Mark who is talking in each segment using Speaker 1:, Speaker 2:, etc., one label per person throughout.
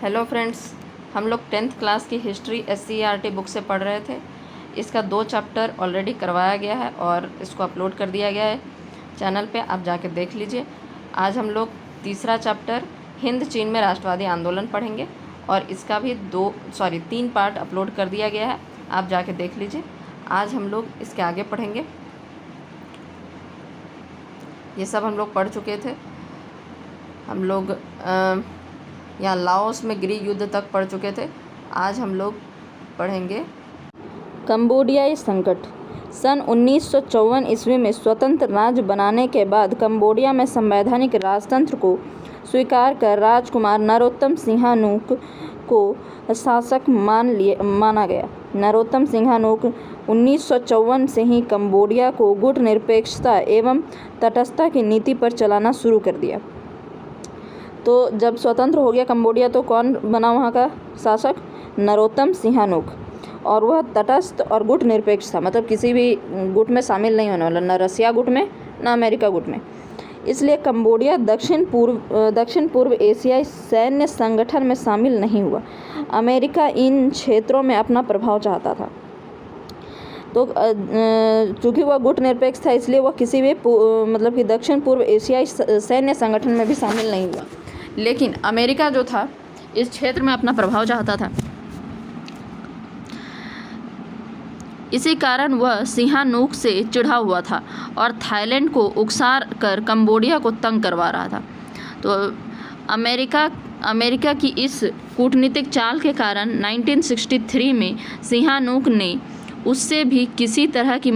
Speaker 1: Hello friends, हम लोग 10th class की हिस्ट्री SCERT बुक से पढ़ रहे थे। इसका 2 चैप्टर ऑलरेडी करवाया गया है और इसको अपलोड कर दिया गया है चैनल पे, आप जाके देख लीजिए। आज हम लोग तीसरा चैप्टर हिंद चीन में राष्ट्रवादी आंदोलन पढ़ेंगे और इसका भी 3 पार्ट अपलोड कर दिया गया है, आप जाके देख लीजिए। आज हम लोग इसके आगे पढ़ेंगे। ये सब हम लोग पढ़ चुके थे। हम लोग यहाँ लाओस में गृह युद्ध तक पढ़ चुके थे। आज हम लोग पढ़ेंगे
Speaker 2: कंबोडियाई संकट। सन 1954 ईस्वी में स्वतंत्र राज्य बनाने के बाद कंबोडिया में संवैधानिक राजतंत्र को स्वीकार कर राजकुमार नरोत्तम सिंहानुक को शासक माना गया। नरोत्तम सिंहानुक 1954 से ही कंबोडिया को गुटनिरपेक्षता एवं तटस्थता की नीति पर चलाना शुरू कर दिया। तो जब स्वतंत्र हो गया कंबोडिया तो कौन बना वहाँ का शासक? नरोत्तम सिंहानुक। और वह तटस्थ और गुट निरपेक्ष था, मतलब किसी भी गुट में शामिल नहीं होने वाला, न रसिया गुट में न अमेरिका गुट में। इसलिए कंबोडिया दक्षिण पूर्व एशियाई सैन्य संगठन में शामिल नहीं हुआ। अमेरिका इन क्षेत्रों में अपना प्रभाव चाहता था, तो चूँकि वह गुट निरपेक्ष था इसलिए वह किसी भी मतलब कि दक्षिण पूर्व एशियाई सैन्य संगठन में भी शामिल नहीं हुआ। लेकिन अमेरिका जो था इस क्षेत्र में अपना प्रभाव चाहता था। इसी कारण वह सिंहानुक से चिढ़ा हुआ था और थाईलैंड को उकसार कर कंबोडिया को तंग करवा रहा था। तो अमेरिका की इस कूटनीतिक चाल के कारण 1963 में सिंहानुक ने उससे भी किसी तरह की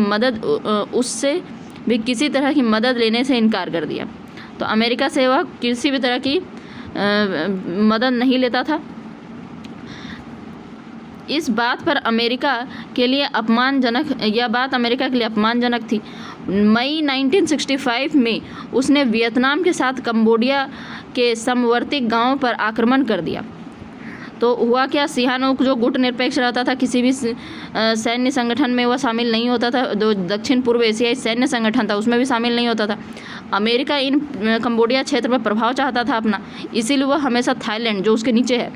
Speaker 2: मदद लेने से इनकार कर दिया। तो अमेरिका से वह किसी भी तरह की मदद नहीं लेता था। इस बात पर अमेरिका के लिए अपमानजनक थी। मई 1965 में उसने वियतनाम के साथ कंबोडिया के समवर्ती गांवों पर आक्रमण कर दिया। तो हुआ क्या, सिंहानुक जो गुट निरपेक्ष रहता था, किसी भी सैन्य संगठन में वह शामिल नहीं होता था। जो दक्षिण पूर्व एशियाई सैन्य संगठन था उसमें भी शामिल नहीं होता था। अमेरिका इन कंबोडिया क्षेत्र में प्रभाव चाहता था अपना, इसीलिए वह हमेशा थाईलैंड जो उसके नीचे है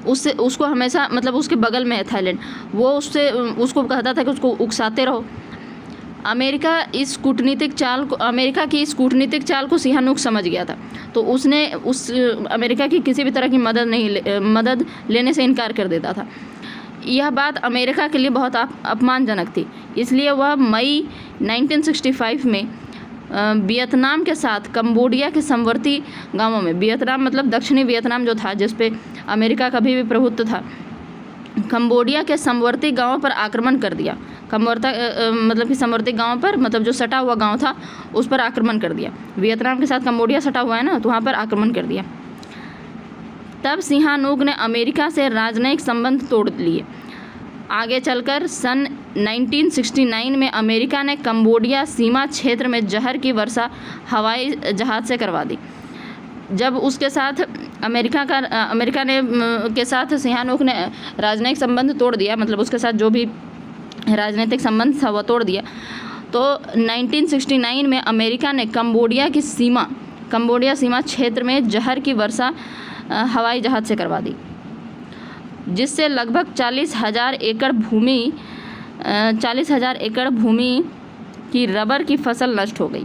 Speaker 2: उसको हमेशा, मतलब उसके बगल में है थाईलैंड, वो उसको कहता था कि उसको उकसाते रहो। अमेरिका की इस कूटनीतिक चाल को सिंहानुक समझ गया था, तो उसने अमेरिका की किसी भी तरह की मदद लेने से इनकार कर देता था। यह बात अमेरिका के लिए बहुत अपमानजनक थी, इसलिए वह मई 1965 में वियतनाम के साथ कंबोडिया के समवर्ती गांवों में, वियतनाम मतलब दक्षिणी वियतनाम जो था जिस पे अमेरिका का भी प्रभुत्व था, कंबोडिया के समवर्ती गांवों पर आक्रमण कर दिया। मतलब कि समवर्ती गांव पर, मतलब जो सटा हुआ गांव था उस पर आक्रमण कर दिया। वियतनाम के साथ कंबोडिया सटा हुआ है ना, तो वहाँ पर आक्रमण कर दिया। तब सिंहानुक ने अमेरिका से राजनयिक संबंध तोड़ लिए। आगे चलकर सन 1969 में अमेरिका ने कंबोडिया सीमा क्षेत्र में जहर की वर्षा हवाई जहाज़ से करवा दी। जब उसके साथ अमेरिका के साथ सिंहानुक ने राजनयिक संबंध तोड़ दिया, मतलब उसके साथ जो भी राजनीतिक संबंध था वह तोड़ दिया, तो 1969 में अमेरिका ने कंबोडिया सीमा क्षेत्र में जहर की वर्षा हवाई जहाज़ से करवा दी, जिससे लगभग 40,000 एकड़ भूमि की रबर की फसल नष्ट हो गई।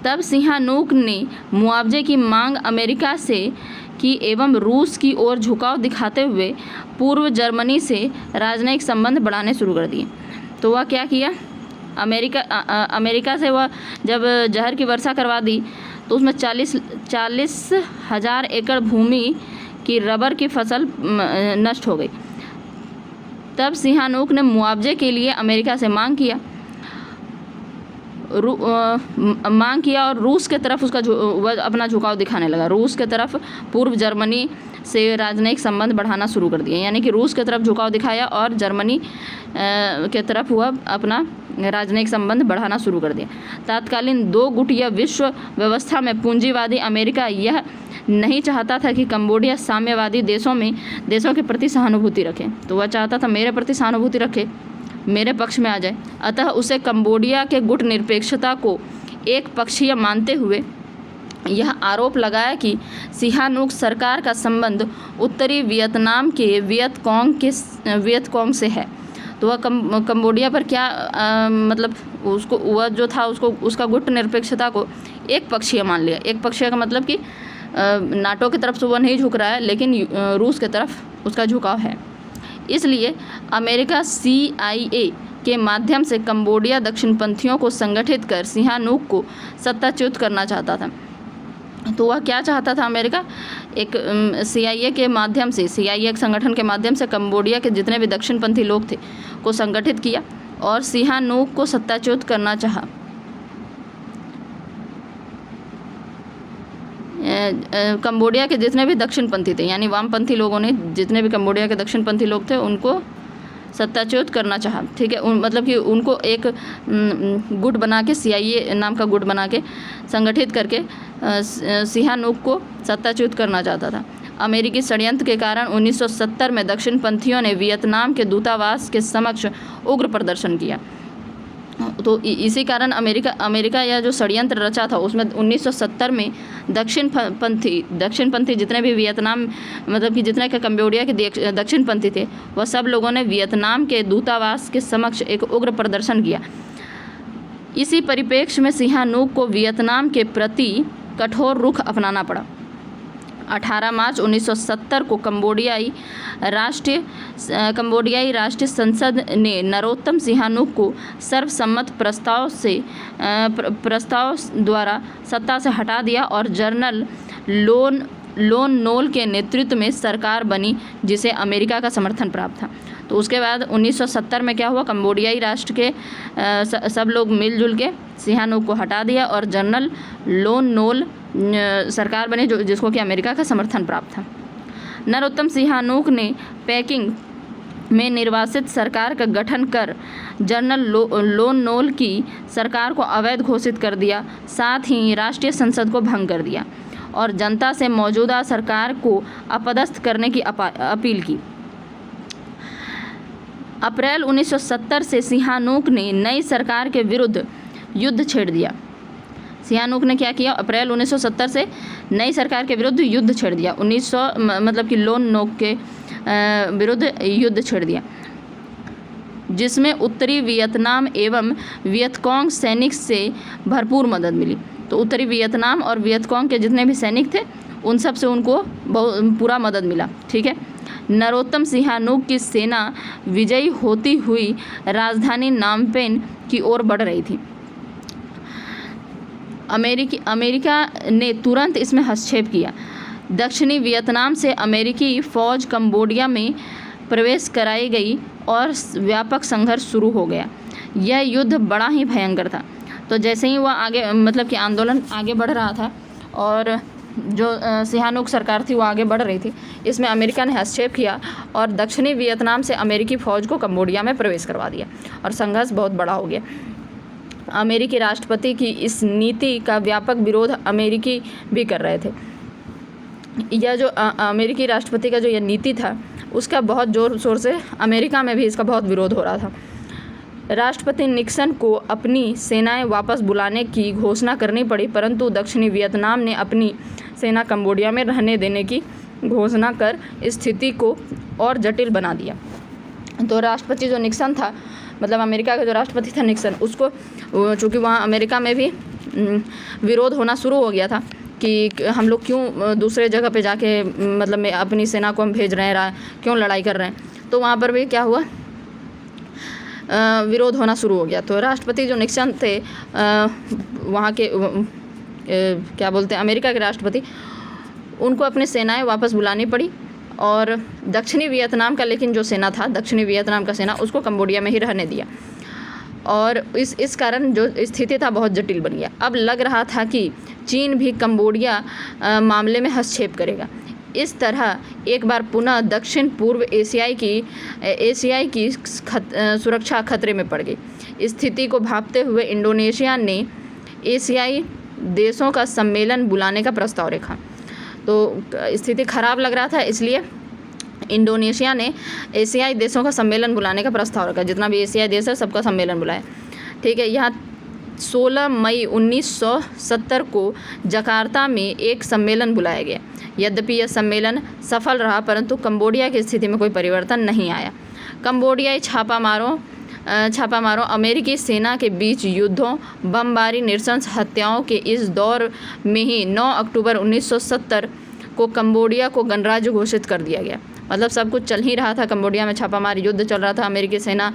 Speaker 2: तब सिंहानुक ने मुआवजे की मांग अमेरिका से की एवं रूस की ओर झुकाव दिखाते हुए पूर्व जर्मनी से राजनयिक संबंध बढ़ाने शुरू कर दिए। तो वह क्या किया, अमेरिका से वह जब जहर की वर्षा करवा दी तो उसमें 40,000 एकड़ भूमि की रबर की फसल नष्ट हो गई। तब सिंहानुक ने मुआवजे के लिए अमेरिका से मांग किया और रूस के तरफ अपना झुकाव दिखाने लगा। रूस के तरफ पूर्व जर्मनी से राजनयिक संबंध बढ़ाना शुरू कर दिए, यानी कि रूस के तरफ झुकाव दिखाया और जर्मनी के तरफ वह अपना राजनयिक संबंध बढ़ाना शुरू कर दिया। तत्कालीन 2 गुटिया विश्व व्यवस्था में पूंजीवादी अमेरिका यह नहीं चाहता था कि कंबोडिया साम्यवादी देशों के प्रति सहानुभूति रखे। तो वह चाहता था मेरे प्रति सहानुभूति रखे, मेरे पक्ष में आ जाए। अतः उसे कंबोडिया के गुट निरपेक्षता को एक पक्षीय मानते हुए यह आरोप लगाया कि सिहानूक सरकार का संबंध उत्तरी वियतनाम के वियतकोंग से है। तो वह कंबोडिया पर क्या मतलब उसको वह जो था उसको उसका गुट निरपेक्षता को एक पक्षीय मान लिया। एक पक्षीय का मतलब कि नाटो की तरफ से वह नहीं झुक रहा है, लेकिन रूस की तरफ उसका झुकाव है। इसलिए अमेरिका CIA के माध्यम से कंबोडिया दक्षिणपंथियों को संगठित कर सिहानूक को सत्ताच्युत करना चाहता था। तो वह क्या चाहता था अमेरिका? एक CIA के माध्यम से, CIA संगठन के माध्यम से कंबोडिया के जितने भी दक्षिणपंथी लोग थे को संगठित किया और सिहानूक को सत्ताच्युत करना चाहा। कंबोडिया के जितने भी दक्षिणपंथी थे, यानी वामपंथी लोगों ने जितने भी कंबोडिया के दक्षिणपंथी लोग थे उनको सत्ताच्युत करना चाहा। ठीक है, मतलब कि उनको एक गुट बना के, CIA नाम का गुट बना के संगठित करके सिहानूक को सत्ताच्युत करना चाहता था। अमेरिकी षड्यंत्र के कारण 1970 में दक्षिणपंथियों ने वियतनाम के दूतावास के समक्ष उग्र प्रदर्शन किया। तो इसी कारण अमेरिका यह जो षड्यंत्र रचा था उसमें 1970 में दक्षिणपंथी जितने भी वियतनाम, मतलब कि जितने के कंबोडिया के दक्षिणपंथी थे, वह सब लोगों ने वियतनाम के दूतावास के समक्ष एक उग्र प्रदर्शन किया। इसी परिप्रेक्ष्य में सिहानूक को वियतनाम के प्रति कठोर रुख अपनाना पड़ा। 18 मार्च 1970 को कंबोडियाई राष्ट्रीय संसद ने नरोत्तम सिहानूक को सर्वसम्मत प्रस्ताव द्वारा सत्ता से हटा दिया और जनरल लोन नोल के नेतृत्व में सरकार बनी, जिसे अमेरिका का समर्थन प्राप्त था। तो उसके बाद 1970 में क्या हुआ? कंबोडियाई राष्ट्र के सब लोग मिलजुल के सिहानूक को हटा दिया और जनरल लोन नोल सरकार बने, जिसको कि अमेरिका का समर्थन प्राप्त था। नरोत्तम सिहानूक ने पेकिंग में निर्वासित सरकार का गठन कर जनरल लोन नोल की सरकार को अवैध घोषित कर दिया। साथ ही राष्ट्रीय संसद को भंग कर दिया और जनता से मौजूदा सरकार को अपदस्थ करने की अपील की। अप्रैल 1970 से सिहानूक ने नई सरकार के विरुद्ध युद्ध छेड़ दिया। सिहानूक ने क्या किया? अप्रैल 1970 से नई सरकार के विरुद्ध युद्ध छेड़ दिया। 1900 मतलब कि लोन नोक के विरुद्ध युद्ध छेड़ दिया, जिसमें उत्तरी वियतनाम एवं वियतकोंग सैनिक से भरपूर मदद मिली। तो उत्तरी वियतनाम और वियतकोंग के जितने भी सैनिक थे उन सब से उनको पूरा मदद मिला। ठीक है, नरोत्तम सिहानूक की सेना विजयी होती हुई राजधानी नामपेन की ओर बढ़ रही थी। अमेरिका ने तुरंत इसमें हस्तक्षेप किया। दक्षिणी वियतनाम से अमेरिकी फ़ौज कंबोडिया में प्रवेश कराई गई और व्यापक संघर्ष शुरू हो गया। यह युद्ध बड़ा ही भयंकर था। तो जैसे ही वह आगे, मतलब कि आंदोलन आगे बढ़ रहा था और जो सिहानूक सरकार थी वो आगे बढ़ रही थी, इसमें अमेरिका ने हस्तक्षेप किया और दक्षिणी वियतनाम से अमेरिकी फ़ौज को कंबोडिया में प्रवेश करवा दिया और संघर्ष बहुत बड़ा हो गया। अमेरिकी राष्ट्रपति की इस नीति का व्यापक विरोध अमेरिकी भी कर रहे थे। यह जो अमेरिकी राष्ट्रपति का जो यह नीति था उसका बहुत ज़ोर शोर से अमेरिका में भी इसका बहुत विरोध हो रहा था। राष्ट्रपति निक्सन को अपनी सेनाएं वापस बुलाने की घोषणा करनी पड़ी, परंतु दक्षिणी वियतनाम ने अपनी सेना कंबोडिया में रहने देने की घोषणा कर स्थिति को और जटिल बना दिया। तो राष्ट्रपति जो निक्सन था, मतलब अमेरिका का जो राष्ट्रपति था निक्सन, उसको चूँकि वहाँ अमेरिका में भी विरोध होना शुरू हो गया था कि हम लोग क्यों दूसरे जगह पे जाके, मतलब अपनी सेना को हम भेज रहे हैं, क्यों लड़ाई कर रहे हैं। तो वहाँ पर भी क्या हुआ, विरोध होना शुरू हो गया। तो राष्ट्रपति जो निक्सन थे वहाँ के क्या बोलते हैं, अमेरिका के राष्ट्रपति, उनको अपनी सेनाएं वापस बुलानी पड़ी और दक्षिणी वियतनाम का, लेकिन जो सेना था, दक्षिणी वियतनाम का सेना, उसको कंबोडिया में ही रहने दिया और इस कारण जो स्थिति था बहुत जटिल बन गया। अब लग रहा था कि चीन भी कंबोडिया मामले में हस्तक्षेप करेगा। इस तरह एक बार पुनः दक्षिण पूर्व एशियाई की सुरक्षा खतरे में पड़ गई। स्थिति को भांपते हुए इंडोनेशिया ने एशियाई देशों का सम्मेलन बुलाने का प्रस्ताव रखा। तो स्थिति खराब लग रहा था, इसलिए इंडोनेशिया ने एशियाई देशों का सम्मेलन बुलाने का प्रस्ताव रखा। जितना भी एशियाई देश है सबका सम्मेलन बुलाया। ठीक है, यहाँ 16 मई 1970 को जकार्ता में एक सम्मेलन बुलाया गया। यद्यपि यह सम्मेलन सफल रहा, परंतु कंबोडिया की स्थिति में कोई परिवर्तन नहीं आया। कंबोडियाई छापामारों अमेरिकी सेना के बीच युद्धों, बमबारी, नृशंस हत्याओं के इस दौर में ही 9 अक्टूबर 1970 को कंबोडिया को गणराज्य घोषित कर दिया गया। मतलब सब कुछ चल ही रहा था, कंबोडिया में छापामार युद्ध चल रहा था, अमेरिकी सेना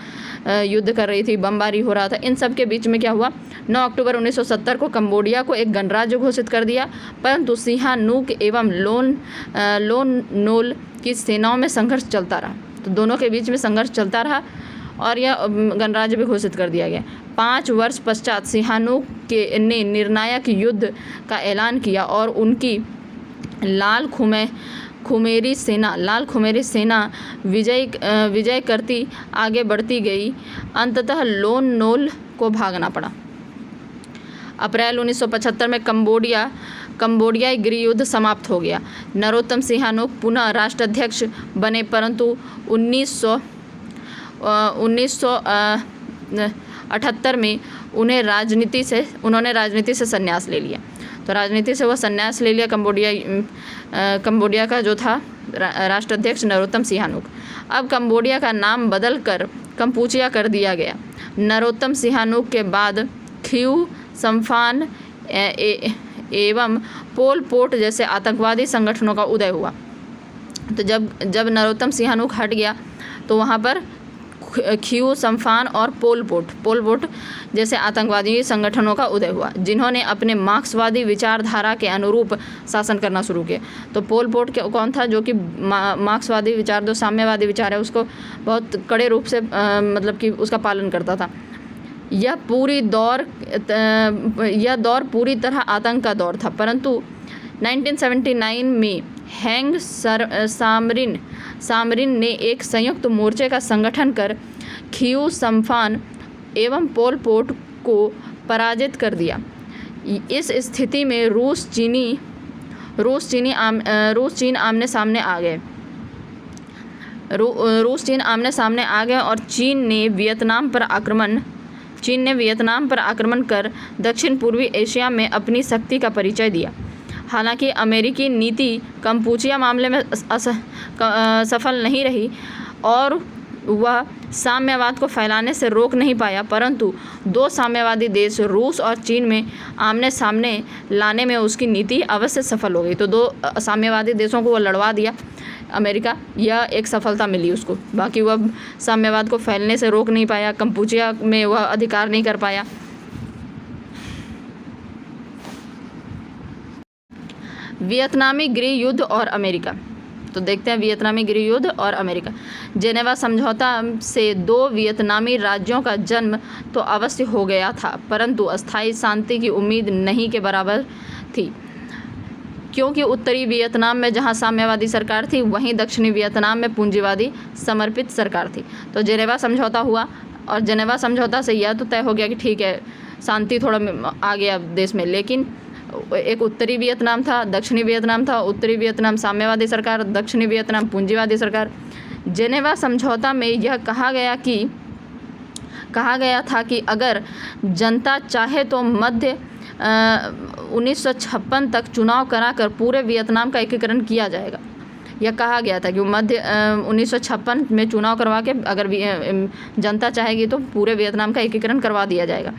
Speaker 2: युद्ध कर रही थी, बमबारी हो रहा था। इन सब के बीच में क्या हुआ, 9 अक्टूबर 1970 को कंबोडिया को एक गणराज्य घोषित कर दिया, परंतु सिहानूक एवं लोन नोल की सेनाओं में संघर्ष चलता रहा। तो दोनों के बीच में संघर्ष चलता रहा और यह गणराज्य भी घोषित कर दिया गया। 5 वर्ष पश्चात सिहानूक ने निर्णायक युद्ध का ऐलान किया और उनकी लाल खुमेरी सेना विजय करती आगे बढ़ती गई। अंततः लोन नोल को भागना पड़ा। अप्रैल 1975 में कंबोडियाई गृह युद्ध समाप्त हो गया। नरोत्तम सिहानूक पुनः राष्ट्राध्यक्ष बने, परंतु 1978 में उन्होंने राजनीति से संन्यास ले लिया। तो राजनीति से वह संन्यास ले लिया कंबोडिया का जो था राष्ट्राध्यक्ष नरोत्तम सिहानूक। अब कंबोडिया का नाम बदलकर कंपूचिया कर दिया गया। नरोत्तम सिहानूक के बाद खियू सम्फान एवं पोल पोट जैसे आतंकवादी संगठनों का उदय हुआ। तो जब नरोत्तम सिहानूक हट गया तो वहाँ पर खियू सम्फान और पोल पोट जैसे आतंकवादी संगठनों का उदय हुआ, जिन्होंने अपने मार्क्सवादी विचारधारा के अनुरूप शासन करना शुरू किया। तो पोल पोट कौन था, जो कि मार्क्सवादी विचार, जो साम्यवादी विचार है, उसको बहुत कड़े रूप से मतलब कि उसका पालन करता था। यह दौर पूरी तरह आतंक का दौर था, परंतु 1979 में हैंग सामरिन ने एक संयुक्त मोर्चे का संगठन कर खियू सम्फान एवं पोल पोट को पराजित कर दिया। इस स्थिति में रूस चीन आमने सामने आ गए और चीन ने वियतनाम पर आक्रमण कर दक्षिण पूर्वी एशिया में अपनी शक्ति का परिचय दिया। हालांकि अमेरिकी नीति कंपूचिया मामले में सफल नहीं रही और वह साम्यवाद को फैलाने से रोक नहीं पाया, परंतु 2 साम्यवादी देश रूस और चीन में आमने सामने लाने में उसकी नीति अवश्य सफल हो गई। तो 2 साम्यवादी देशों को वह लड़वा दिया अमेरिका, यह एक सफलता मिली उसको। बाकी वह साम्यवाद को फैलने से रोक नहीं पाया, कंपूचिया में वह अधिकार नहीं कर पाया। वियतनामी गृह युद्ध और अमेरिका। तो देखते हैं वियतनामी गृह युद्ध और अमेरिका। जेनेवा समझौता से 2 वियतनामी राज्यों का जन्म तो अवश्य हो गया था, परंतु अस्थायी शांति की उम्मीद नहीं के बराबर थी, क्योंकि उत्तरी वियतनाम में जहां साम्यवादी सरकार थी, वहीं दक्षिणी वियतनाम में पूंजीवादी समर्पित सरकार थी। तो जेनेवा समझौता हुआ और जेनेवा समझौता से यह तो तय हो गया कि ठीक है, शांति थोड़ा आ गया देश में, लेकिन एक उत्तरी वियतनाम था, दक्षिणी वियतनाम था। उत्तरी वियतनाम साम्यवादी सरकार, दक्षिणी वियतनाम पूंजीवादी सरकार। जेनेवा समझौता में यह कहा गया था कि अगर जनता चाहे तो मध्य 1956 तक चुनाव कराकर पूरे वियतनाम का एकीकरण किया जाएगा। यह कहा गया था कि मध्य 1956 में चुनाव करवा के अगर जनता चाहेगी तो पूरे वियतनाम का एकीकरण करवा दिया जाएगा।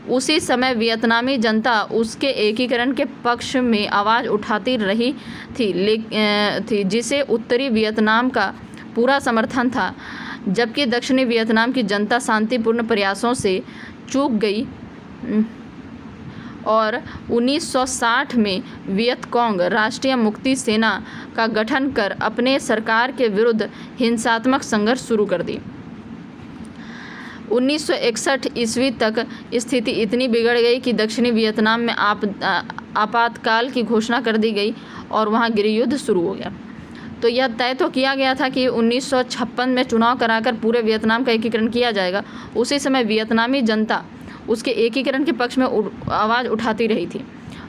Speaker 2: उसी समय वियतनामी जनता उसके एकीकरण के पक्ष में आवाज़ उठाती रही थी, जिसे उत्तरी वियतनाम का पूरा समर्थन था, जबकि दक्षिणी वियतनाम की जनता शांतिपूर्ण प्रयासों से चूक गई और 1960 में वियतकॉन्ग राष्ट्रीय मुक्ति सेना का गठन कर अपने सरकार के विरुद्ध हिंसात्मक संघर्ष शुरू कर दी। 1961 ईस्वी तक स्थिति इतनी बिगड़ गई कि दक्षिणी वियतनाम में आपातकाल की घोषणा कर दी गई और वहां गृह युद्ध शुरू हो गया। तो यह तय तो किया गया था कि 1956 में चुनाव कराकर पूरे वियतनाम का एकीकरण किया जाएगा। उसी समय वियतनामी जनता उसके एकीकरण के पक्ष में आवाज़ उठाती रही थी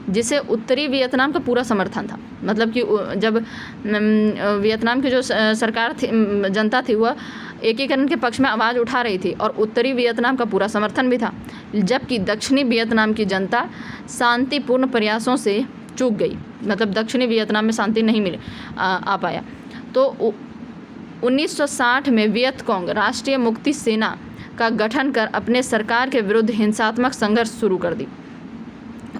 Speaker 2: जिसे उत्तरी वियतनाम का पूरा समर्थन था। मतलब कि जब वियतनाम की जो सरकार थी, जनता थी, वह एकीकरण के पक्ष में आवाज़ उठा रही थी और उत्तरी वियतनाम का पूरा समर्थन भी था, जबकि दक्षिणी वियतनाम की जनता शांतिपूर्ण प्रयासों से चूक गई। मतलब दक्षिणी वियतनाम में शांति नहीं आ पाया। तो 1960 में वियतकॉन्ग राष्ट्रीय मुक्ति सेना का गठन कर अपने सरकार के विरुद्ध हिंसात्मक संघर्ष शुरू कर दी।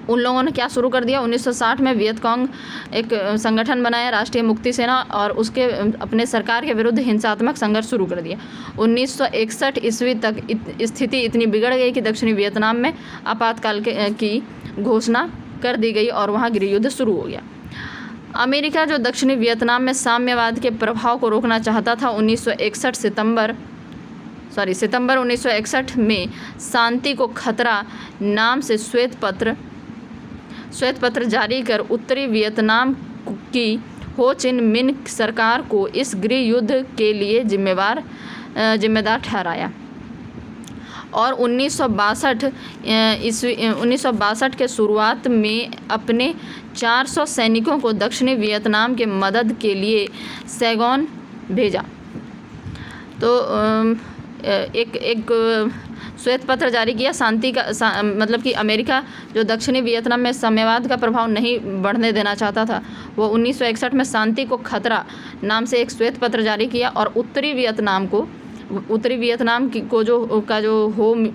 Speaker 2: उन लोगों ने क्या शुरू कर दिया? 1960 में वियतकॉन्ग एक संगठन बनाया, राष्ट्रीय मुक्ति सेना, और उसके अपने सरकार के विरुद्ध हिंसात्मक संघर्ष शुरू कर दिया। 1961 ईस्वी तक स्थिति इतनी बिगड़ गई कि दक्षिणी वियतनाम में आपातकाल की घोषणा कर दी गई और वहाँ गृहयुद्ध शुरू हो गया। अमेरिका जो दक्षिणी वियतनाम में साम्यवाद के प्रभाव को रोकना चाहता था, सितंबर 1961 में शांति को खतरा नाम से श्वेत पत्र जारी कर उत्तरी वियतनाम की हो चिन मिन सरकार को इस गृह युद्ध के लिए जिम्मेदार ठहराया और 1962 के शुरुआत में अपने 400 सैनिकों को दक्षिणी वियतनाम के मदद के लिए सैगोन भेजा। तो एक श्वेत पत्र जारी किया शांति का, मतलब कि अमेरिका जो दक्षिणी वियतनाम में साम्यवाद का प्रभाव नहीं बढ़ने देना चाहता था, वो 1961 में शांति को खतरा नाम से एक श्वेत पत्र जारी किया और उत्तरी वियतनाम को जो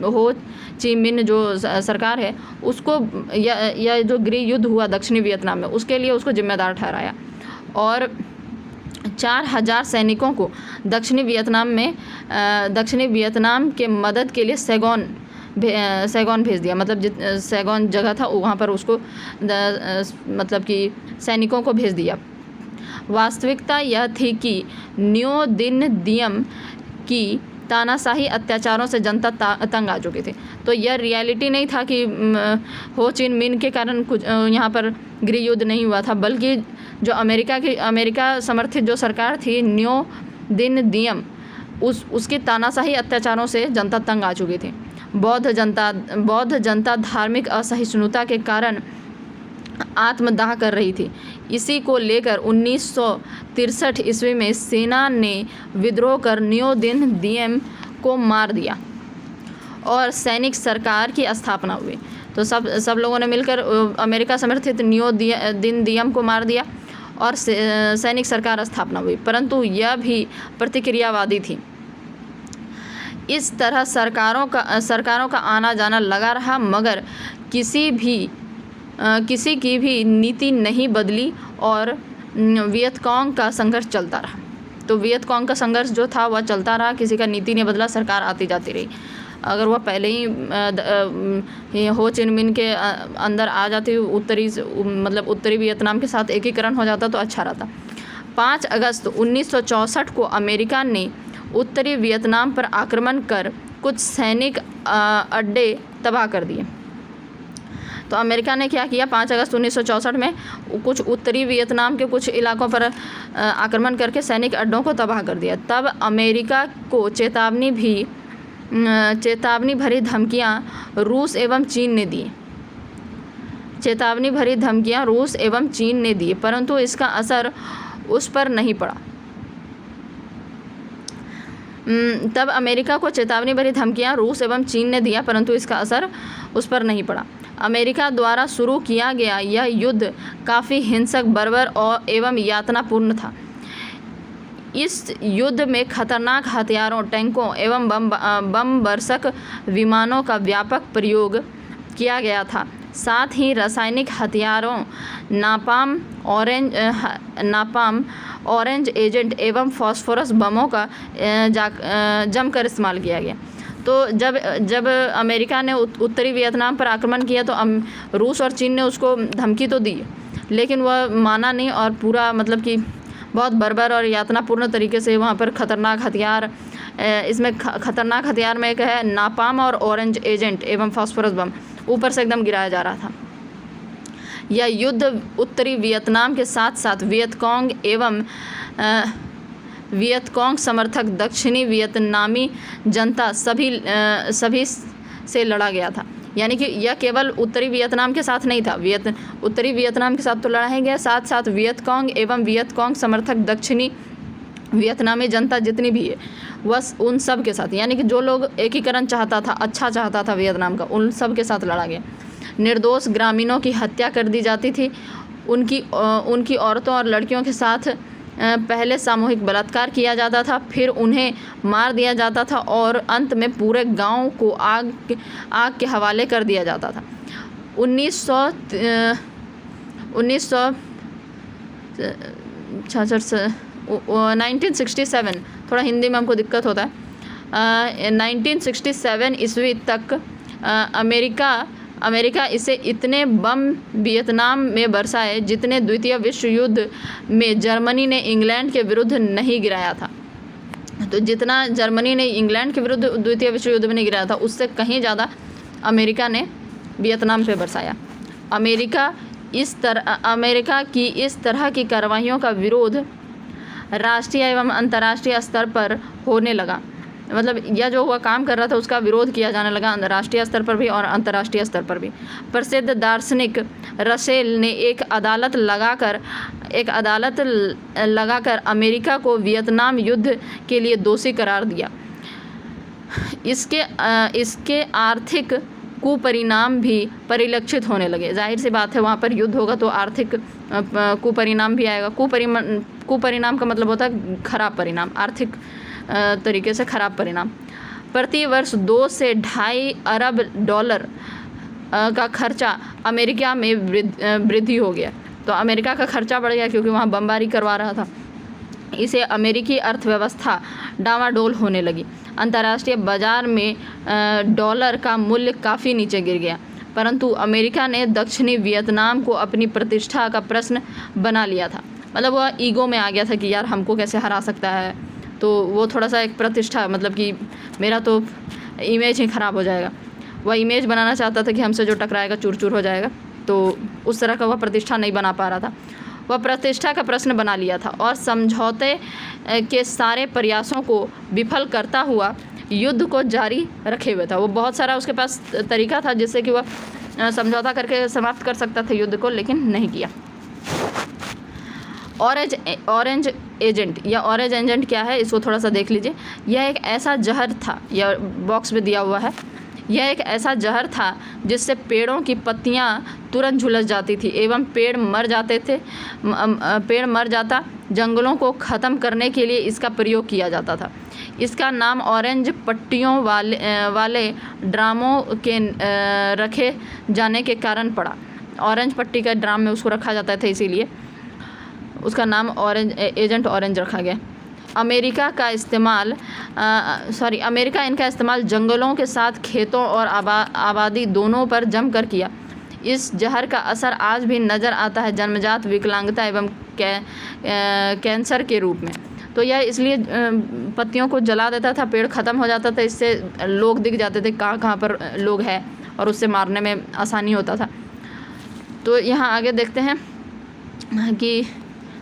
Speaker 2: हो ची मिन जो सरकार है उसको या जो गृह युद्ध हुआ दक्षिणी वियतनाम में, उसके लिए उसको जिम्मेदार ठहराया और 4000 सैनिकों को दक्षिणी वियतनाम के मदद के लिए सैगोन भेज दिया। मतलब सैगोन जगह था वहाँ पर उसको मतलब कि सैनिकों को भेज दिया। वास्तविकता यह थी कि न्यो दिन दियम की तानाशाही अत्याचारों से जनता तंग आ चुकी थी। तो यह रियलिटी नहीं था कि हो चिन मिन के कारण कुछ यहाँ पर गृह युद्ध नहीं हुआ था, बल्कि जो अमेरिका समर्थित जो सरकार थी न्यो दिन दियम, उसकी तानाशाही अत्याचारों से जनता तंग आ चुकी थी। बौद्ध जनता धार्मिक असहिष्णुता के कारण आत्मदाह कर रही थी। इसी को लेकर 1963 ईस्वी में सेना ने विद्रोह कर न्यो दिन दियम को मार दिया और सैनिक सरकार की स्थापना हुई। तो सब लोगों ने मिलकर अमेरिका समर्थित न्यो दिन दियम को मार दिया और सैनिक सरकार स्थापना हुई, परंतु यह भी प्रतिक्रियावादी थी। इस तरह सरकारों का आना जाना लगा रहा, मगर किसी की भी नीति नहीं बदली और वियतकॉन्ग का संघर्ष चलता रहा। तो वियतकॉन्ग का संघर्ष जो था वह चलता रहा, किसी का नीति नहीं बदला, सरकार आती जाती रही। अगर वह पहले ही हो चिन मिन के अंदर आ जाती, उत्तरी वियतनाम के साथ एकीकरण हो जाता तो अच्छा रहता। 5 अगस्त 1964 को अमेरिका ने उत्तरी वियतनाम पर आक्रमण कर कुछ सैनिक अड्डे तबाह कर दिए। तो अमेरिका ने क्या किया? 5 अगस्त 1964 में कुछ उत्तरी वियतनाम के कुछ इलाकों पर आक्रमण करके सैनिक अड्डों को तबाह कर दिया। तब अमेरिका को चेतावनी भरी धमकियां रूस एवं चीन ने दी, परंतु इसका असर उस पर नहीं पड़ा। तब अमेरिका को चेतावनी भरी धमकियां रूस एवं चीन ने दिया, परंतु इसका असर उस पर नहीं पड़ा। अमेरिका द्वारा शुरू किया गया यह युद्ध काफ़ी हिंसक, बर्बर और एवं यातनापूर्ण था। इस युद्ध में खतरनाक हथियारों, टैंकों एवं बम वर्षक विमानों का व्यापक प्रयोग किया गया था। साथ ही रासायनिक हथियारों नापाम, ऑरेंज एजेंट एवं फास्फोरस बमों का जमकर इस्तेमाल किया गया। तो जब अमेरिका ने उत्तरी वियतनाम पर आक्रमण किया तो रूस और चीन ने उसको धमकी तो दी, लेकिन वह माना नहीं और पूरा मतलब कि बहुत बर्बर और यातनापूर्ण तरीके से वहाँ पर खतरनाक हथियार, इसमें खतरनाक हथियार में एक है नापाम और ऑरेंज एजेंट एवं फास्फोरस बम, ऊपर से एकदम गिराया जा रहा था। यह युद्ध उत्तरी वियतनाम के साथ साथ वियतकॉन्ग समर्थक दक्षिणी वियतनामी जनता सभी से लड़ा गया था। यानी कि यह केवल उत्तरी वियतनाम के साथ नहीं था, उत्तरी वियतनाम के साथ तो लड़ा ही गया, साथ साथ वियतकॉन्ग एवं वियतकॉन्ग समर्थक दक्षिणी वियतनामी जनता जितनी भी है वह उन सब के साथ, यानी कि जो लोग एकीकरण चाहता था, अच्छा चाहता था वियतनाम का, उन सब के साथ लड़ा गया। निर्दोष ग्रामीणों की हत्या कर दी जाती थी, उनकी औरतों और लड़कियों के साथ पहले सामूहिक बलात्कार किया जाता था, फिर उन्हें मार दिया जाता था और अंत में पूरे गांव को आग के हवाले कर दिया जाता था। 1967 थोड़ा हिंदी में हमको दिक्कत होता है। 1967 ईस्वी तक अमेरिका इसे इतने बम वियतनाम में बरसाए जितने द्वितीय विश्व युद्ध में जर्मनी ने इंग्लैंड के विरुद्ध नहीं गिराया था। तो जितना जर्मनी ने इंग्लैंड के विरुद्ध द्वितीय विश्व युद्ध में नहीं गिराया था, उससे कहीं ज़्यादा अमेरिका ने वियतनाम पे बरसाया। अमेरिका की इस तरह की कार्रवाइयों का विरोध राष्ट्रीय एवं अंतर्राष्ट्रीय स्तर पर होने लगा। मतलब यह जो वह काम कर रहा था उसका विरोध किया जाने लगा राष्ट्रीय स्तर पर भी और अंतर्राष्ट्रीय स्तर पर भी। प्रसिद्ध दार्शनिक रसेल ने एक अदालत लगाकर अमेरिका को वियतनाम युद्ध के लिए दोषी करार दिया। इसके आर्थिक कुपरिणाम भी परिलक्षित होने लगे। जाहिर सी बात है, वहाँ पर युद्ध होगा तो आर्थिक कुपरिणाम भी आएगा। कुपरिणाम का मतलब होता है खराब परिणाम, आर्थिक तरीके से खराब परिणाम। प्रति वर्ष 2 से 2.5 अरब डॉलर का खर्चा अमेरिका में वृद्धि हो गया। तो अमेरिका का खर्चा बढ़ गया क्योंकि वहाँ बमबारी करवा रहा था। इसे अमेरिकी अर्थव्यवस्था डामाडोल होने लगी। अंतर्राष्ट्रीय बाजार में डॉलर का मूल्य काफ़ी नीचे गिर गया, परंतु अमेरिका ने दक्षिणी वियतनाम को अपनी प्रतिष्ठा का प्रश्न बना लिया था। मतलब वह ईगो में आ गया था कि यार हमको कैसे हरा सकता है, तो वो थोड़ा सा एक प्रतिष्ठा, मतलब कि मेरा तो इमेज ही ख़राब हो जाएगा। वह इमेज बनाना चाहता था कि हमसे जो टकराएगा चूर चूर हो जाएगा, तो उस तरह का वह प्रतिष्ठा नहीं बना पा रहा था। वह प्रतिष्ठा का प्रश्न बना लिया था और समझौते के सारे प्रयासों को विफल करता हुआ युद्ध को जारी रखे हुए था। वो बहुत सारा उसके पास तरीका था जिससे कि वह समझौता करके समाप्त कर सकता था युद्ध को, लेकिन नहीं किया। ऑरेंज एजेंट क्या है, इसको थोड़ा सा देख लीजिए। यह एक ऐसा जहर था, यह बॉक्स में दिया हुआ है। यह एक ऐसा जहर था जिससे पेड़ों की पत्तियां तुरंत झुलस जाती थी एवं पेड़ मर जाता। जंगलों को ख़त्म करने के लिए इसका प्रयोग किया जाता था। इसका नाम ऑरेंज पट्टियों वाले ड्रामों के रखे जाने के कारण पड़ा। ऑरेंज पट्टी का ड्राम में उसको रखा जाता था, इसीलिए उसका नाम एजेंट ऑरेंज रखा गया। अमेरिका इनका इस्तेमाल जंगलों के साथ खेतों और आबादी दोनों पर जमकर किया। इस जहर का असर आज भी नज़र आता है जन्मजात विकलांगता एवं कैंसर के रूप में। तो यह इसलिए पत्तियों को जला देता था, पेड़ ख़त्म हो जाता था, इससे लोग दिख जाते थे कहाँ पर लोग हैं और उससे मारने में आसानी होता था। तो यहाँ आगे देखते हैं कि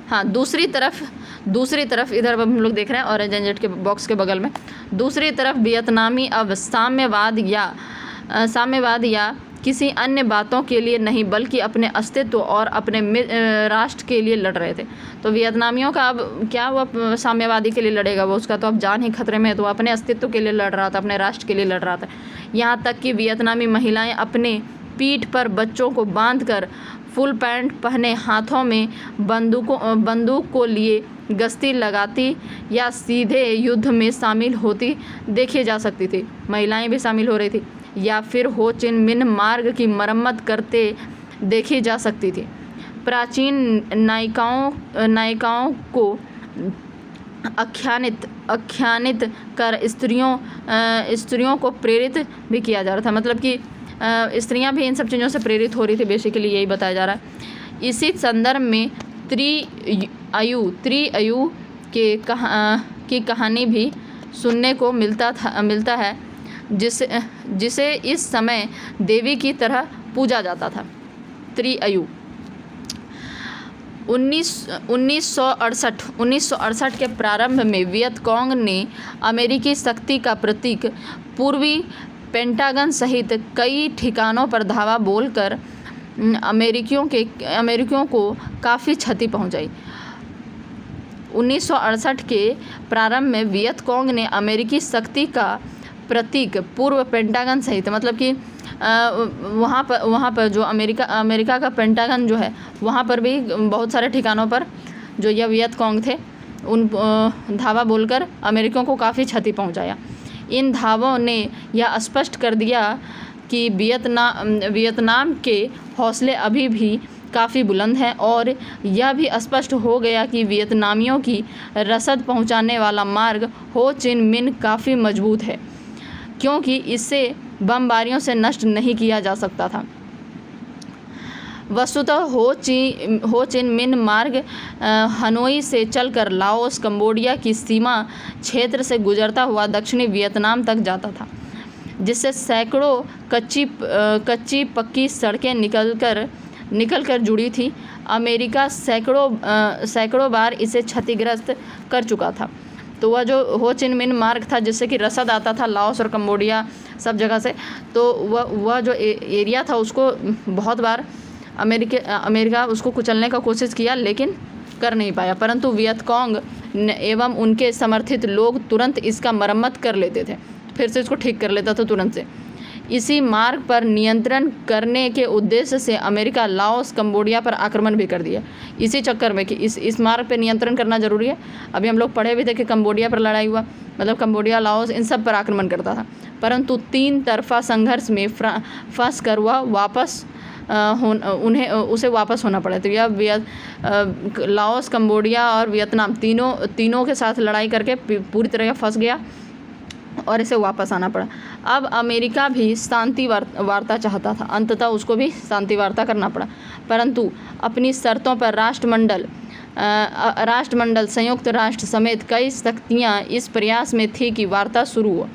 Speaker 2: हाँ, दूसरी तरफ इधर हम लोग देख रहे हैं ऑरेंज एजेंट के बॉक्स के बगल में, दूसरी तरफ वियतनामी अब साम्यवाद या किसी अन्य बातों के लिए नहीं बल्कि अपने अस्तित्व और अपने राष्ट्र के लिए लड़ रहे थे। तो वियतनामियों का अब क्या, वो साम्यवादी के लिए लड़ेगा, वो उसका तो अब जान ही खतरे में है, तो वो अपने अस्तित्व के लिए लड़ रहा था, अपने राष्ट्र के लिए लड़ रहा था। यहाँ तक कि वियतनामी महिलाएँ अपने पीठ पर बच्चों को बांधकर फुल पैंट पहने हाथों में बंदूक को लिए गश्ती लगाती या सीधे युद्ध में शामिल होती देखी जा सकती थी। महिलाएं भी शामिल हो रही थी या फिर हो चिन मिन मार्ग की मरम्मत करते देखी जा सकती थी। प्राचीन नायिकाओं को आख्यानित कर स्त्रियों को प्रेरित भी किया जा रहा था। मतलब कि स्त्रियां भी इन सब चीज़ों से प्रेरित हो रही थी, बेसिकली यही बताया जा रहा है। इसी संदर्भ में त्रिअयु की कहानी भी सुनने को मिलता है, जिसे इस समय देवी की तरह पूजा जाता था। त्रिअयु 1968 के प्रारंभ में वियतकॉन्ग ने अमेरिकी शक्ति का प्रतीक पेंटागन सहित कई ठिकानों पर धावा बोलकर अमेरिकियों को काफ़ी क्षति पहुंचाई। 1968 के प्रारंभ में वियत कोंग ने अमेरिकी शक्ति का प्रतीक पूर्व पेंटागन सहित, मतलब कि वहाँ पर जो अमेरिका का पेंटागन जो है वहाँ पर भी बहुत सारे ठिकानों पर जो यह वियत कोंग थे उन धावा बोलकर अमेरिकियों को काफ़ी क्षति पहुंचाया। इन धावों ने यह स्पष्ट कर दिया कि वियतनाम के हौसले अभी भी काफ़ी बुलंद हैं और यह भी स्पष्ट हो गया कि वियतनामियों की रसद पहुंचाने वाला मार्ग हो चिन मिन काफ़ी मजबूत है, क्योंकि इसे बमबारियों से नष्ट नहीं किया जा सकता था। वस्तुतः हो चिन मिन मार्ग हनोई से चलकर लाओस कंबोडिया की सीमा क्षेत्र से गुजरता हुआ दक्षिणी वियतनाम तक जाता था, जिससे सैकड़ों कच्ची पक्की सड़कें निकलकर जुड़ी थी। अमेरिका सैकड़ों बार इसे क्षतिग्रस्त कर चुका था। तो वह जो हो चिन मिन मार्ग था जिससे कि रसद आता था लाओस और कंबोडिया सब जगह से, तो वह जो एरिया था उसको बहुत बार अमेरिका उसको कुचलने का कोशिश किया, लेकिन कर नहीं पाया। परंतु वियत कोंग एवं उनके समर्थित लोग तुरंत इसका मरम्मत कर लेते थे, फिर से इसको ठीक कर लेता था तुरंत से। इसी मार्ग पर नियंत्रण करने के उद्देश्य से अमेरिका लाओस कंबोडिया पर आक्रमण भी कर दिया, इसी चक्कर में कि इस मार्ग पर नियंत्रण करना ज़रूरी है। अभी हम लोग पढ़े भी थे कि कंबोडिया पर लड़ाई हुआ, मतलब कंबोडिया लाओस इन सब पर आक्रमण करता था। परंतु 3 तरफा संघर्ष में फंस कर वह उसे वापस होना पड़ा। तो यह लाओस कंबोडिया और वियतनाम तीनों के साथ लड़ाई करके पूरी तरह फंस गया और इसे वापस आना पड़ा। अब अमेरिका भी शांति वार्ता चाहता था, अंततः उसको भी शांति वार्ता करना पड़ा, परंतु अपनी शर्तों पर राष्ट्रमंडल संयुक्त राष्ट्र समेत कई शक्तियाँ इस प्रयास में थी कि वार्ता शुरू हो।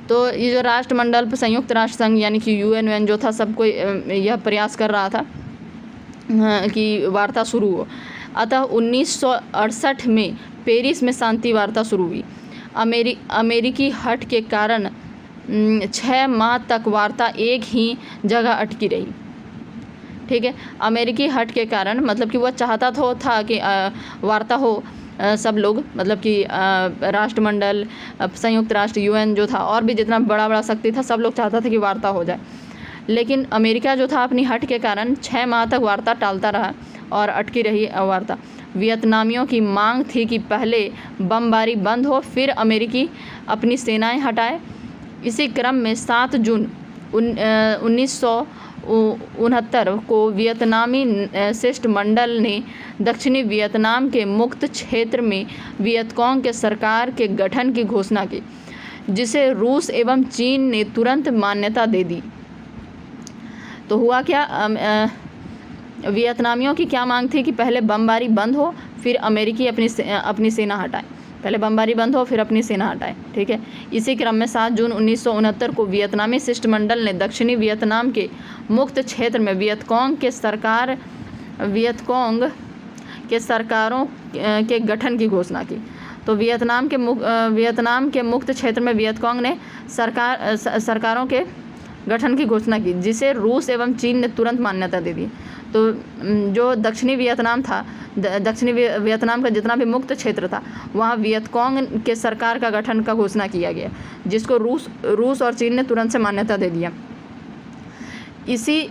Speaker 2: तो ये जो राष्ट्रमंडल संयुक्त राष्ट्र संघ यानी कि UN जो था, सबको यह प्रयास कर रहा था कि वार्ता शुरू हो। अतः 1968 में पेरिस में शांति वार्ता शुरू हुई। अमेरिकी हट के कारण 6 माह तक वार्ता एक ही जगह अटकी रही। ठीक है, अमेरिकी हट के कारण मतलब कि वह चाहता था कि वार्ता हो, सब लोग मतलब कि राष्ट्रमंडल संयुक्त राष्ट्र UN जो था और भी जितना बड़ा शक्ति था सब लोग चाहता था कि वार्ता हो जाए, लेकिन अमेरिका जो था अपनी हट के कारण 6 माह तक वार्ता टालता रहा और अटकी रही वार्ता। वियतनामियों की मांग थी कि पहले बमबारी बंद हो, फिर अमेरिकी अपनी सेनाएं हटाए। इसी क्रम में 7 जून 1969 को वियतनामी शिष्टमंडल ने दक्षिणी वियतनाम के मुक्त क्षेत्र में वियतकोंग के सरकार के गठन की घोषणा की, जिसे रूस एवं चीन ने तुरंत मान्यता दे दी। तो हुआ क्या, वियतनामियों की क्या मांग थी कि पहले बमबारी बंद हो, फिर अमेरिकी अपनी सेना हटाए। पहले बमबारी बंद हो, फिर अपनी सेना हटाए। ठीक है, इसी क्रम में 7 जून 1969 को वियतनामी शिष्टमंडल ने दक्षिणी वियतनाम के मुक्त क्षेत्र में वियतकोंग के सरकारों के गठन की घोषणा की। तो वियतनाम के मुक्त क्षेत्र में वियतकोंग ने सरकारों के गठन की घोषणा की, जिसे रूस एवं चीन ने तुरंत मान्यता दे दी। तो जो दक्षिणी वियतनाम था, दक्षिणी वियतनाम का जितना भी मुक्त क्षेत्र था वहाँ वियतकोंग के सरकार का गठन का घोषणा किया गया, जिसको रूस और चीन ने तुरंत से मान्यता दे दिया। इसी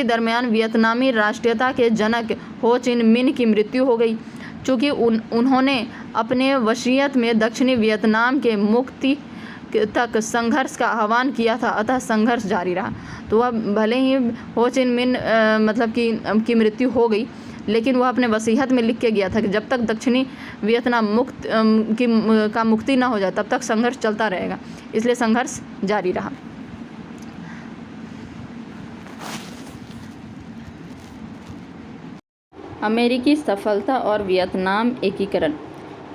Speaker 2: दरमियान वियतनामी राष्ट्रीयता के जनक हो चिन मिन की मृत्यु हो गई। चूँकि उन्होंने अपने वसीयत में दक्षिणी वियतनाम के मुक्ति तक संघर्ष का आह्वान किया था, अतः संघर्ष जारी रहा। तो वह भले ही हो चिन मिन मतलब की मृत्यु हो गई, लेकिन वह अपने वसीयत में लिख के गया था कि जब तक दक्षिणी वियतनाम का मुक्ति ना हो जाए तब तक संघर्ष चलता रहेगा, इसलिए संघर्ष जारी रहा।
Speaker 1: अमेरिकी सफलता और वियतनाम एकीकरण।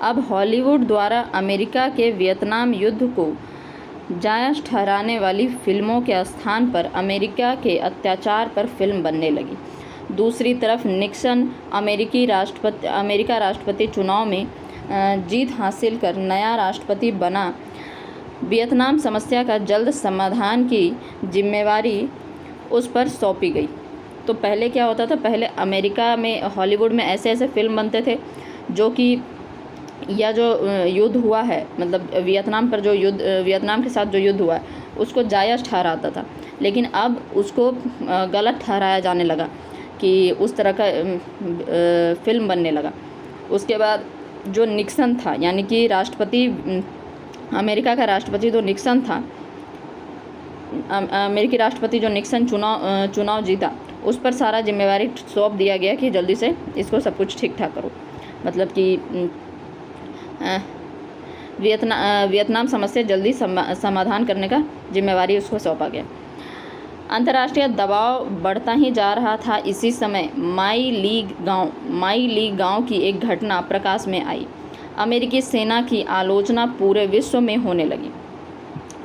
Speaker 1: अब हॉलीवुड द्वारा अमेरिका के वियतनाम युद्ध को जायज़ ठहराने वाली फिल्मों के स्थान पर अमेरिका के अत्याचार पर फिल्म बनने लगी। दूसरी तरफ निक्सन अमेरिका राष्ट्रपति चुनाव में जीत हासिल कर नया राष्ट्रपति बना
Speaker 2: वियतनाम समस्या का जल्द समाधान की जिम्मेवारी उस पर सौंपी गई। तो पहले क्या होता था, पहले अमेरिका में हॉलीवुड में ऐसे ऐसे फिल्म बनते थे जो कि या जो युद्ध हुआ है, मतलब वियतनाम पर जो युद्ध, वियतनाम के साथ जो युद्ध हुआ है उसको जायज़ ठहराता था, लेकिन अब उसको गलत ठहराया जाने लगा कि उस तरह का फिल्म बनने लगा। उसके बाद जो निक्सन था, यानी कि राष्ट्रपति, अमेरिका का राष्ट्रपति जो निक्सन था, अमेरिकी राष्ट्रपति जो निक्सन चुनाव जीता, उस पर सारा जिम्मेवारी सौंप दिया गया कि जल्दी से इसको सब कुछ ठीक ठाक करो। मतलब कि वियतनाम समस्या जल्दी समाधान करने का जिम्मेवारी उसको सौंपा गया। अंतर्राष्ट्रीय दबाव बढ़ता ही जा रहा था। इसी समय माई लीग गांव की एक घटना प्रकाश में आई। अमेरिकी सेना की आलोचना पूरे विश्व में होने लगी।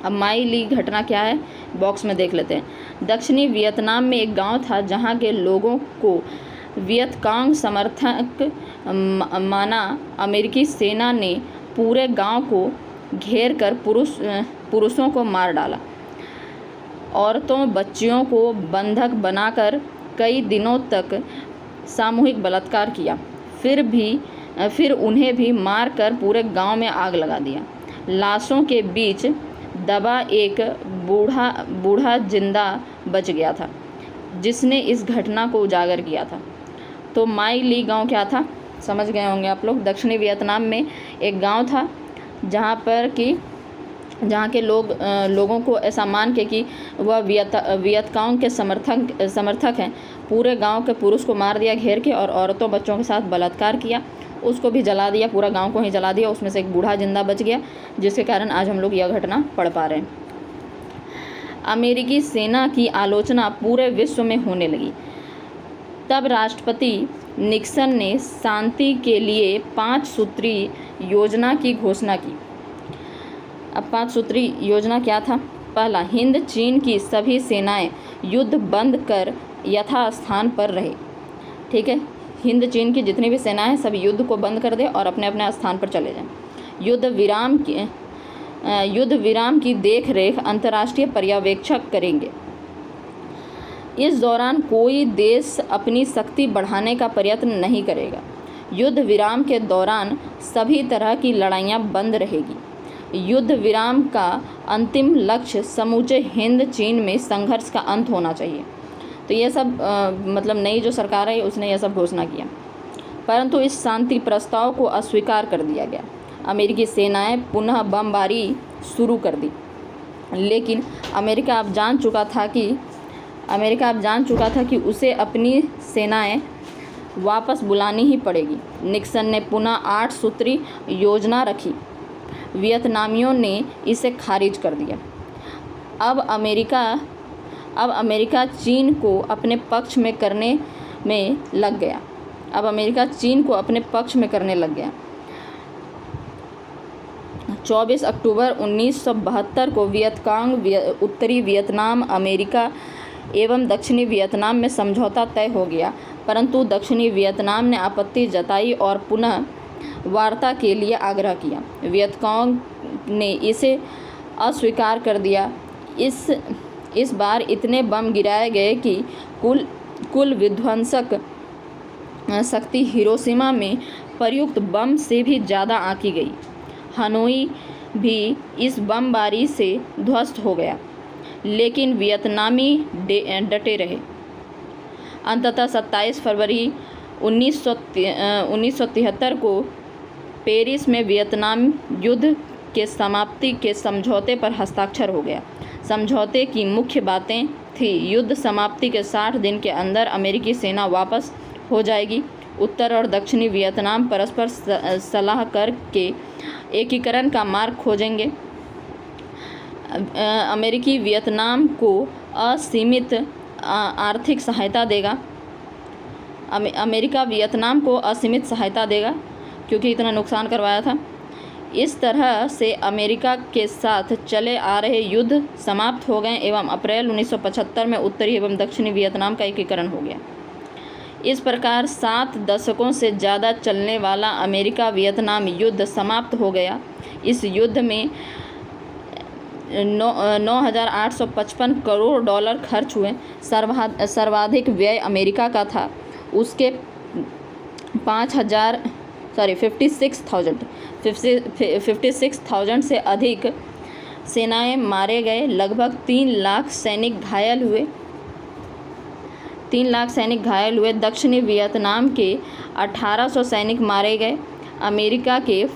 Speaker 2: अब माई लीग घटना क्या है, बॉक्स में देख लेते हैं। दक्षिणी वियतनाम में एक गांव था जहां के लोगों को वियतकांग समर्थक माना। अमेरिकी सेना ने पूरे गांव को घेर कर पुरुषों को मार डाला, औरतों बच्चियों को बंधक बनाकर कई दिनों तक सामूहिक बलात्कार किया, फिर उन्हें भी मारकर पूरे गांव में आग लगा दिया। लाशों के बीच दबा एक बूढ़ा जिंदा बच गया था, जिसने इस घटना को उजागर किया था। तो माई ली गांव क्या था, समझ गए होंगे आप लोग। दक्षिणी वियतनाम में एक गांव था जहाँ के लोगों को ऐसा मान के कि वह वियतकांग के समर्थक हैं, पूरे गांव के पुरुष को मार दिया घेर के, और औरतों बच्चों के साथ बलात्कार किया, उसको भी जला दिया, पूरा गांव को ही जला दिया। उसमें से एक बूढ़ा जिंदा बच गया, जिसके कारण आज हम लोग यह घटना पढ़ पा रहे हैं। अमेरिकी सेना की आलोचना पूरे विश्व में होने लगी। तब राष्ट्रपति निक्सन ने शांति के लिए 5 सूत्री योजना की घोषणा की। अब 5 सूत्री योजना क्या था? पहला, हिंद चीन की सभी सेनाएं युद्ध बंद कर यथास्थान पर रहे। ठीक है, हिंद चीन की जितनी भी सेनाएं हैं सब युद्ध को बंद कर दे और अपने अपने स्थान पर चले जाएं। युद्ध विराम की देखरेख अंतर्राष्ट्रीय पर्यवेक्षक करेंगे। इस दौरान कोई देश अपनी शक्ति बढ़ाने का प्रयत्न नहीं करेगा। युद्ध विराम के दौरान सभी तरह की लड़ाइयाँ बंद रहेगी। युद्ध विराम का अंतिम लक्ष्य समूचे हिंद चीन में संघर्ष का अंत होना चाहिए। तो ये सब मतलब नई जो सरकार है उसने यह सब घोषणा किया, परंतु इस शांति प्रस्ताव को अस्वीकार कर दिया गया। अमेरिकी सेनाएं पुनः बमबारी शुरू कर दी, लेकिन अमेरिका अब जान चुका था कि उसे अपनी सेनाएं वापस बुलानी ही पड़ेगी। निक्सन ने पुनः 8 सूत्री योजना रखी। वियतनामियों ने इसे खारिज कर दिया। अब अमेरिका चीन को अपने पक्ष में करने में लग गया। 24 अक्टूबर 1972 को वियतकांग, उत्तरी वियतनाम, अमेरिका एवं दक्षिणी वियतनाम में समझौता तय हो गया, परंतु दक्षिणी वियतनाम ने आपत्ति जताई और पुनः वार्ता के लिए आग्रह किया। वियतकांग ने इसे अस्वीकार कर दिया। इस बार इतने बम गिराए गए कि कुल विध्वंसक शक्ति हिरोशिमा में प्रयुक्त बम से भी ज़्यादा आंकी गई। हनोई भी इस बमबारी से ध्वस्त हो गया, लेकिन वियतनामी डटे रहे। अंततः 27 फरवरी 1973 को पेरिस में वियतनाम युद्ध के समाप्ति के समझौते पर हस्ताक्षर हो गया। समझौते की मुख्य बातें थी: युद्ध समाप्ति के 60 दिन के अंदर अमेरिकी सेना वापस हो जाएगी। उत्तर और दक्षिणी वियतनाम परस्पर सलाह करके एकीकरण का मार्ग खोजेंगे। अमेरिकी वियतनाम को असीमित आर्थिक सहायता देगा। अमेरिका वियतनाम को असीमित सहायता देगा क्योंकि इतना नुकसान करवाया था। इस तरह से अमेरिका के साथ चले आ रहे युद्ध समाप्त हो गए एवं अप्रैल 1975 में उत्तरी एवं दक्षिणी वियतनाम का एकीकरण हो गया। इस प्रकार 7 दशकों से ज़्यादा चलने वाला अमेरिका वियतनाम युद्ध समाप्त हो गया। इस युद्ध में $9,855 करोड़ खर्च हुए। सर्वाधिक व्यय अमेरिका का था, उसके 56,000 से अधिक सेनाएं मारे गए। लगभग 3 लाख सैनिक घायल हुए। दक्षिणी वियतनाम के 1800 सैनिक मारे गए। अमेरिका के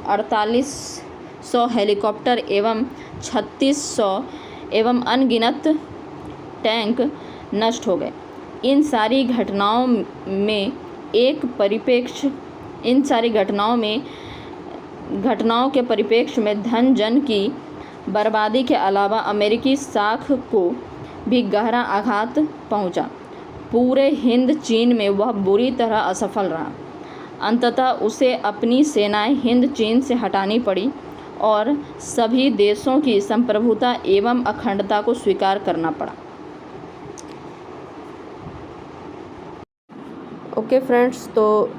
Speaker 2: 4800 हेलीकॉप्टर एवं 3600 एवं अनगिनत टैंक नष्ट हो गए। इन सारी घटनाओं के परिप्रेक्ष्य में धन जन की बर्बादी के अलावा अमेरिकी साख को भी गहरा आघात पहुंचा। पूरे हिंद चीन में वह बुरी तरह असफल रहा। अंततः उसे अपनी सेनाएं हिंद चीन से हटानी पड़ी और सभी देशों की संप्रभुता एवं अखंडता को स्वीकार करना पड़ा।
Speaker 1: ओके फ्रेंड्स, तो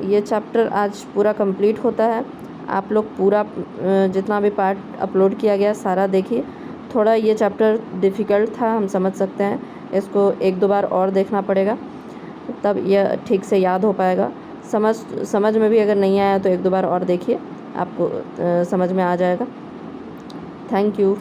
Speaker 1: ये चैप्टर आज पूरा कंप्लीट होता है। आप लोग पूरा जितना भी पार्ट अपलोड किया गया सारा देखिए। थोड़ा ये चैप्टर डिफ़िकल्ट था, हम समझ सकते हैं। इसको 1-2 बार और देखना पड़ेगा, तब यह ठीक से याद हो पाएगा। समझ में भी अगर नहीं आया तो 1-2 बार और देखिए, आपको समझ में आ जाएगा। Thank you.